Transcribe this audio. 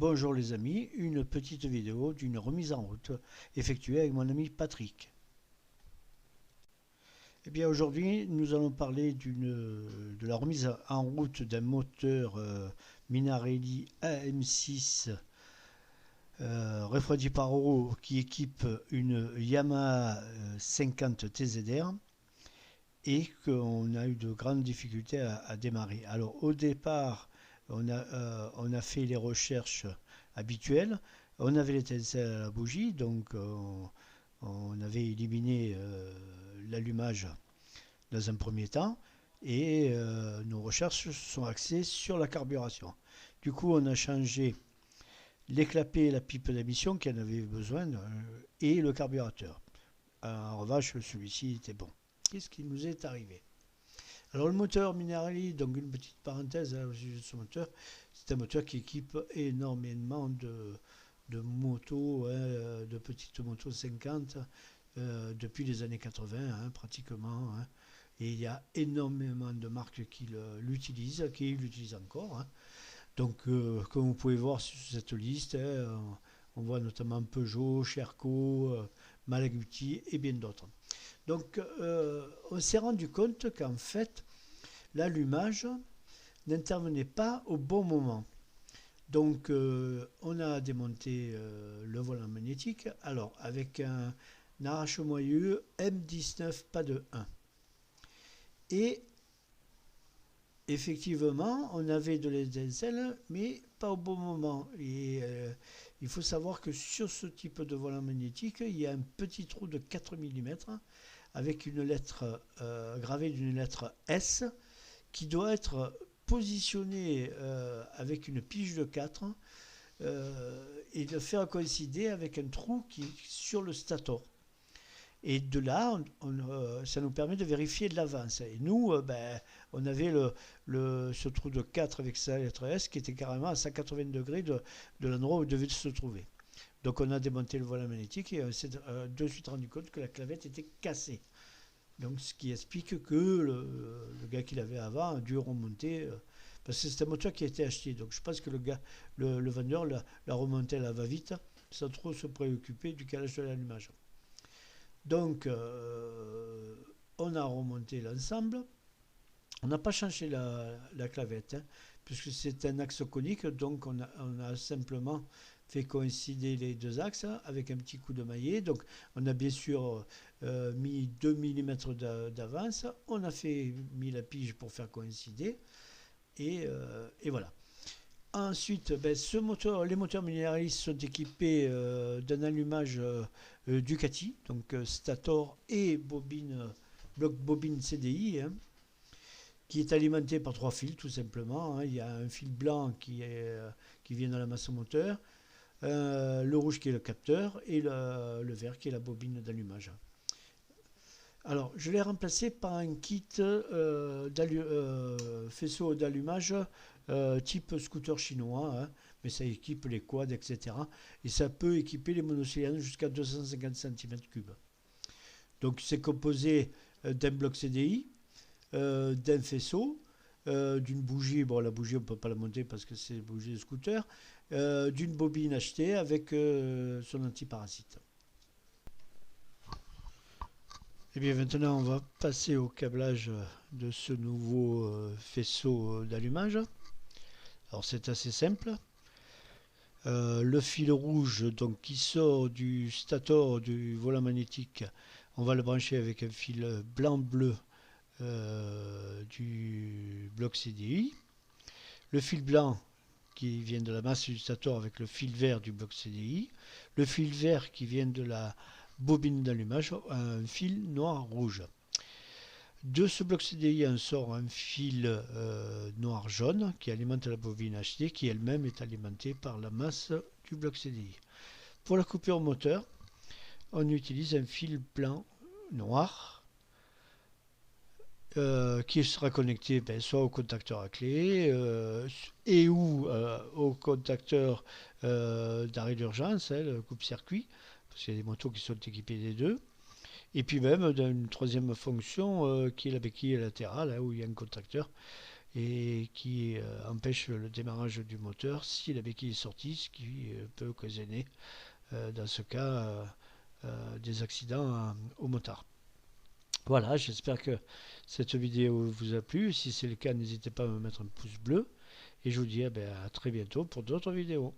Bonjour les amis, une petite vidéo d'une remise en route effectuée avec mon ami Patrick. Eh bien aujourd'hui nous allons parler de la remise en route d'un moteur Minarelli AM6 refroidi par eau qui équipe une Yamaha 50 TZR et qu'on a eu de grandes difficultés à démarrer. Alors au départ on a fait les recherches habituelles, on avait l'étincelle à la bougie, donc on avait éliminé l'allumage dans un premier temps et nos recherches se sont axées sur la carburation. Du coup on a changé l'éclapé et la pipe d'émission qui en avait besoin et le carburateur. En revanche celui-ci était bon. Qu'est-ce qui nous est arrivé? Alors le moteur Minarelli, donc une petite parenthèse au sujet de ce moteur, c'est un moteur qui équipe énormément de motos, de petites motos 50 depuis les années 80 pratiquement. Et il y a énormément de marques qui l'utilisent, qui l'utilisent encore. Donc comme vous pouvez voir sur cette liste, on voit notamment Peugeot, Sherco, Malaguti et bien d'autres. Donc on s'est rendu compte qu'en fait l'allumage n'intervenait pas au bon moment. Donc on a démonté le volant magnétique, alors avec un arrache-moyeu M19 pas de 1. Et effectivement on avait de l'étincelle mais pas au bon moment. Et il faut savoir que sur ce type de volant magnétique il y a un petit trou de 4 mm avec une lettre gravée d'une lettre S qui doit être positionné avec une pige de 4 et de faire coïncider avec un trou qui est sur le stator. Et de là, ça nous permet de vérifier de l'avance. Et nous, on avait ce trou de 4 avec sa lettre S qui était carrément à 180 degrés de l'endroit où il devait se trouver. Donc on a démonté le volant magnétique et on s'est de suite rendu compte que la clavette était cassée. Donc ce qui explique que le gars qu'il avait avant a dû remonter, parce que c'est un moteur qui a été acheté. Donc je pense que le vendeur l'a remonté à la va-vite sans trop se préoccuper du calage de l'allumage. Donc on a remonté l'ensemble. On n'a pas changé la clavette, puisque c'est un axe conique, donc on a simplement fait coïncider les deux axes avec un petit coup de maillet. Donc on a bien sûr mis 2 mm d'avance, on a mis la pige pour faire coïncider, et voilà. Ensuite, les moteurs Minarelli sont équipés d'un allumage Ducati, donc stator et bloc bobine CDI, qui est alimenté par 3 fils tout simplement. Il y a un fil blanc qui vient dans la masse moteur, le rouge qui est le capteur et le vert qui est la bobine d'allumage. Alors je l'ai remplacé par un kit faisceau d'allumage type scooter chinois, mais ça équipe les quads, etc. Et ça peut équiper les monocylindres jusqu'à 250 cm3. Donc c'est composé d'un bloc CDI, d'un faisceau, d'une bougie, bon la bougie on ne peut pas la monter parce que c'est une bougie de scooter, d'une bobine achetée avec son antiparasite. Et bien maintenant on va passer au câblage de ce nouveau faisceau d'allumage. Alors c'est assez simple. Le fil rouge donc, qui sort du stator du volant magnétique, on va le brancher avec un fil blanc-bleu du bloc CDI. Le fil blanc qui vient de la masse du stator avec le fil vert du bloc CDI. Le fil vert qui vient de la bobine d'allumage, un fil noir-rouge. De ce bloc CDI en sort un fil noir-jaune qui alimente la bobine HD qui elle-même est alimentée par la masse du bloc CDI. Pour la coupure moteur, on utilise un fil blanc-noir qui sera connecté soit au contacteur à clé et ou au contacteur d'arrêt d'urgence, le coupe-circuit, parce qu'il y a des motos qui sont équipées des deux. Et puis même d'une troisième fonction qui est la béquille latérale, où il y a un contacteur et qui empêche le démarrage du moteur si la béquille est sortie, ce qui peut occasionner dans ce cas des accidents au motard. Voilà, j'espère que cette vidéo vous a plu. Si c'est le cas, n'hésitez pas à me mettre un pouce bleu. Et je vous dis à très bientôt pour d'autres vidéos.